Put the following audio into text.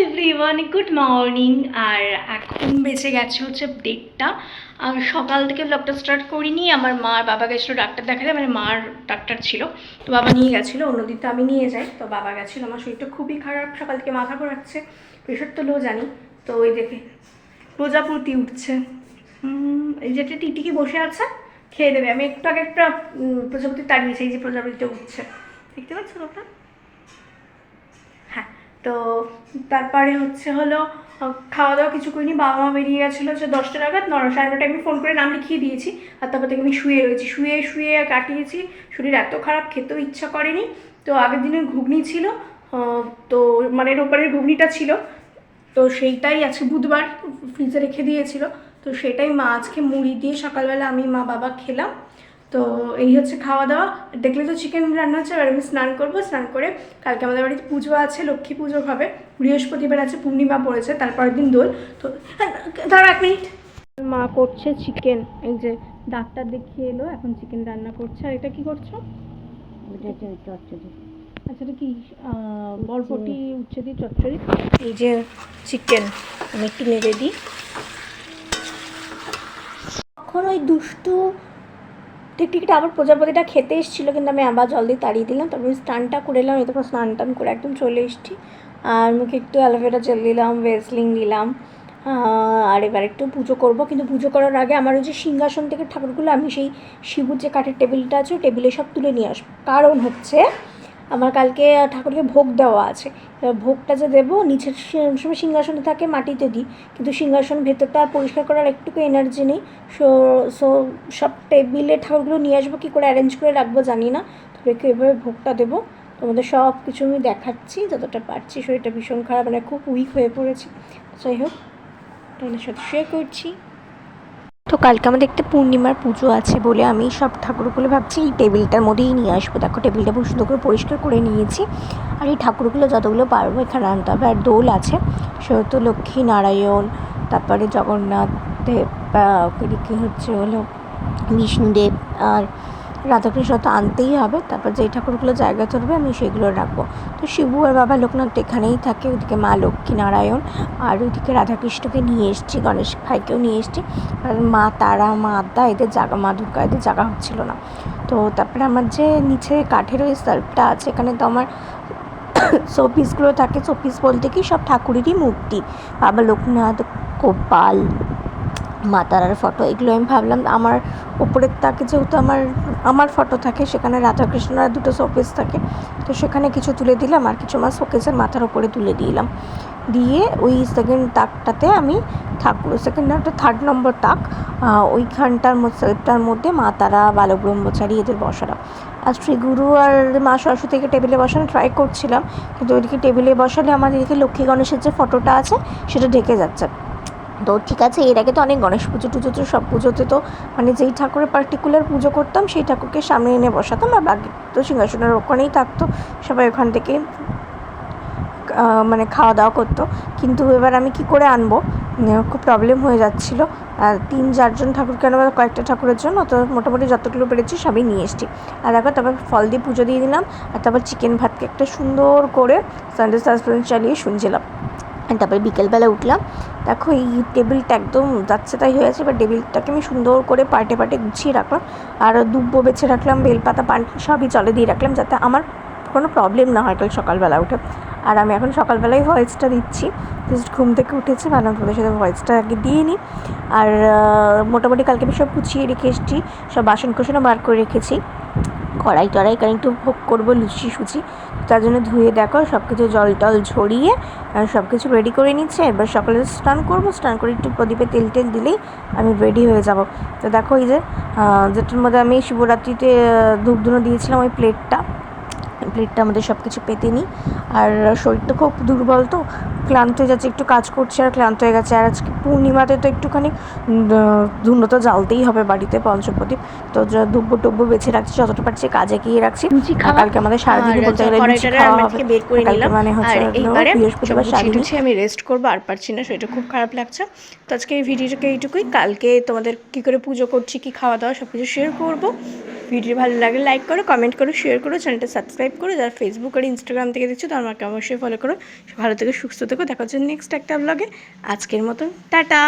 Everyone, good morning. আর এখন বেঁচে গেছে হচ্ছে 1:30। আর সকাল থেকে ব্লগটা স্টার্ট করিনি। আমার মা আর বাবা গেছিলো ডাক্তার দেখাতে, মানে মার ডাক্তার ছিল, তো বাবা নিয়ে গেছিলো। অন্যদিন তো আমি নিয়ে যাই, তো বাবা গেছিলো। আমার শরীরটা খুবই খারাপ, সকাল থেকে মাথা ঘোরাচ্ছে, প্রেশার তো লো জানি। তো ওই দেখে প্রজাপতি উঠছে, এই যে একটা টিটিকি বসে আছে, খেয়ে দেবে। আমি একটু আগে একটা প্রজাপতি তাড়িয়েছি, এই যে প্রজাপতিটা উঠছে, দেখতে পাচ্ছ ওটা? হ্যাঁ। তো তারপরে হলো খাওয়া দাওয়া কিছু করিনি। বাবা মা বেরিয়ে গেছিলো হচ্ছে 10টা নাগাদ। 9:30 আমি ফোন করে নাম লিখিয়ে দিয়েছি। আর তারপর থেকে আমি শুয়ে রয়েছি, শুয়ে শুয়ে কাটিয়েছি। শরীর এত খারাপ, খেতেও ইচ্ছা করেনি। তো আগের দিনের ঘুগনি ছিল, তো মানে রোববারের ঘুগনিটা ছিল, তো সেইটাই আজকে বুধবার ফ্রিজে রেখে দিয়েছিল। তো সেটাই মা আজকে মুড়ি দিয়ে সকালবেলা আমি মা বাবা খেলাম। তো এই হচ্ছে খাওয়া দাওয়া। দেখলে তো চিকেন রান্না হচ্ছে। এবার আমি স্নান করবো, স্নান করে কালকে আমাদের বাড়িতে পুজো আছে, লক্ষ্মী পুজো হবে। বৃহস্পতিবার আছে, পূর্ণিমা পড়েছে, তারপরের দিন দোল। তো ধরো 1 মিনিট। মা করছে চিকেন, এই যে ডাক্তার দেখিয়ে এলো, এখন চিকেন রান্না করছে। আর এটা কি করছো? আচ্ছা, এটা কি বরবটি উচ্ছে দিয়ে চচ্চড়ি। এই যে চিকেন আমি একটু নেড়ে দিই। এখন ওই দুষ্টু টিকটিকিটা আবার প্রজাপতিটা খেতে এসেছিলো, কিন্তু আমি আবার জল দিয়ে তাড়িয়ে দিলাম। তারপরে স্নানটা করে এলাম। এই তখন স্নান টান করে একদম চলে এসেছি। আর মুখে একটু অ্যালোভেরা জেল দিলাম, ভেসলিন দিলাম। আর এবার একটু পুজো করব। কিন্তু পুজো করার আগে আমার ওই যে সিংহাসন থেকে ঠাকুরগুলো আমি সেই শিবুর যে কাঠের টেবিলটা আছে, ওই টেবিলে সব তুলে নিয়ে আসবো। কারণ হচ্ছে আমার কালকে ঠাকুরকে ভোগ দেওয়া আছে। এবার ভোগটা যে দেবো, নিচের সময় সিংহাসনে থাকে মাটিতে দিই, কিন্তু সিংহাসন ভেতরটা আর পরিষ্কার করার একটুকু এনার্জি নেই। সো সো সব টেবিলে ঠাকুরগুলো নিয়ে আসবো, কী করে অ্যারেঞ্জ করে রাখবো জানি না। তো রেখে এভাবে ভোগটা দেবো। তোমাদের সব কিছু আমি দেখাচ্ছি যতটা পারছি। শরীরটা ভীষণ খারাপ, মানে খুব উইক হয়ে পড়েছি। যাই হোক, তোমাদের সাথে শেয়ার করছি। তো কালকে আমাদের একটা পূর্ণিমার পুজো আছে বলে আমি সব ঠাকুরগুলো ভাবছি এই টেবিলটার মধ্যেই নিয়ে আসবো। দেখো টেবিলটা খুব সুন্দর করে পরিষ্কার করে নিয়েছি। আর এই ঠাকুরগুলো যতগুলো পারবো এখানে আনতে হবে। আর দোল আছে, সেহেতু লক্ষ্মী নারায়ণ, তারপরে জগন্নাথ দেব, এদিকে হলো বিষ্ণুদেব আর রাধাকৃষ্ণ তো আনতেই হবে। তারপর যেই ঠাকুরগুলো জায়গা ধরবে আমি সেগুলো রাখবো। তো শিবু আর বাবা লোকনাথ এখানেই থাকে, ওইদিকে মা লক্ষ্মী নারায়ণ, আর ওইদিকে রাধাকৃষ্ণকে নিয়ে এসেছি, গণেশ ভাইকেও নিয়ে এসেছি। আর মা তারা, মা আদ্যা, এদের জায়গা, মা দুর্গা, এদের জায়গা হচ্ছিল না। তো তারপরে আমার যে নিচে কাঠের ওই সার্ফটা আছে, এখানে তো আমার শোপিসগুলো থাকে। শোপিস বলতে কি সব ঠাকুরেরই মূর্তি, বাবা লোকনাথ, গোপাল, মা তারার ফটো, এগুলো আমি ভাবলাম আমার ওপরের তাকে যেহেতু আমার ফটো থাকে, সেখানে রাধাকৃষ্ণ আর দুটো শোকেস থাকে, তো সেখানে কিছু তুলে দিলাম। আর কিছু আমার শোকেসের মাথার ওপরে তুলে দিলাম। দিয়ে ওই সেকেন্ড তাকটাতে আমি থার্ড নম্বর তাক, ওইখানটার সেলফটার মধ্যে মা তারা, বালক ব্রহ্মচারী, এদের বসানো। আর শ্রীগুরু আর মা সরস্বতীকে টেবিলে বসানো ট্রাই করছিলাম, কিন্তু ওইদিকে টেবিলে বসালে আমার এদিকে লক্ষ্মী গণেশের যে ফটোটা আছে সেটা ঢেকে যাচ্ছে। তো ঠিক আছে, এর আগে তো অনেক গণেশ পুজো টুজো, তো সব পুজোতে তো মানে যেই ঠাকুরের পার্টিকুলার পুজো করতাম সেই ঠাকুরকে সামনে এনে বসাতাম, আর বাকি তো সিংহাসনের ওখানেই থাকতো, সবাই ওখান থেকে মানে খাওয়া দাওয়া করতো। কিন্তু এবার আমি কি করে আনবো, খুব প্রবলেম হয়ে যাচ্ছিলো। 3-4 জন ঠাকুরকে আনবো, কয়েকটা ঠাকুরের জন্য, তো মোটামুটি যতগুলো পেরেছি সবই নিয়ে এসছি। আর দেখো, তারপর ফল দিয়ে পুজো দিয়ে দিলাম। আর তারপর চিকেন ভাতকে একটা সুন্দর করে সানডে সাসপেন্স চালিয়ে শুনছিলাম। তারপরে বিকেলবেলা উঠলাম, দেখো এই টেবিলটা একদম যাচ্ছে তাই হয়েছে। এবার টেবিলটাকে আমি সুন্দর করে পার্টে পার্টে গুছিয়ে রাখলাম। আর দুব্বো বেছে রাখলাম, বেলপাতা, পান সবই জলে দিয়ে রাখলাম, যাতে আমার কোনো প্রবলেম না হয় কাল সকালবেলা উঠে। আর আমি এখন সকালবেলায় ভয়েসটা দিচ্ছি, জাস্ট ঘুম থেকে উঠেছি, ভাবলাম তোমাদের সাথে ভয়েসটা আগে দিয়ে নিই। আর মোটামুটি কালকে আমি সব গুছিয়ে রেখে এসেছি, সব বাসন কোসনও বার করে রেখেছি। কড়াই টড়াই কারণ একটু ভোগ করবো, লুচি সুচি, তার জন্য ধুয়ে দেখো সব কিছু জল টল ঝরিয়ে সব কিছু রেডি করে নিচ্ছে। এবার সকালে স্নান করবো, স্নান করে একটু প্রদীপে তেল টেল দিলেই আমি রেডি হয়ে যাব। তো দেখো এই যে যেটার মধ্যে আমি শিবরাত্রিতে ধূপ ধুনো দিয়েছিলাম, ওই প্লেটটা আমাদের সব কিছু পেতে নিই। আর শরীরটা খুব দুর্বল, তো ক্লান্ত হয়ে যাচ্ছে, একটু কাজ করছে আর ক্লান্ত হয়ে গেছে। আর আজকে পূর্ণিমাতে তো একটুখানি ধুনো তো জ্বালতেই হবে বাড়িতে, পঞ্চপ্রদীপ। তো দুব্বো টুব্বো বেছে রাখছি, যতটা পারছি কাজে গিয়ে রাখছি। কালকে আমাদের সারাদিনই বলতে গেলে লুচি খাওয়া হবে, কালকে মানে হচ্ছে বৃহস্পতিবার সারাদিন আমি রেস্ট করবো। আর পারছি না, শরীরটা খুব খারাপ লাগছে। তো আজকে এই ভিডিওটাকে এইটুকুই। কালকে তোমাদের কী করে পুজো করছি, কী খাওয়া দাওয়া সব কিছু শেয়ার করবো। ভিডিও ভালো লাগলে লাইক করো, কমেন্ট করো, শেয়ার করো, চ্যানেলটা সাবস্ক্রাইব করো। যারা ফেসবুক আর ইনস্টাগ্রাম থেকে দেখছো তারা আমাকে অবশ্যই ফলো করো। ভালো থেকো, সুস্থ থেকো। দেখা হচ্ছে নেক্সট একটা ব্লগে। আজকের মতন টাটা।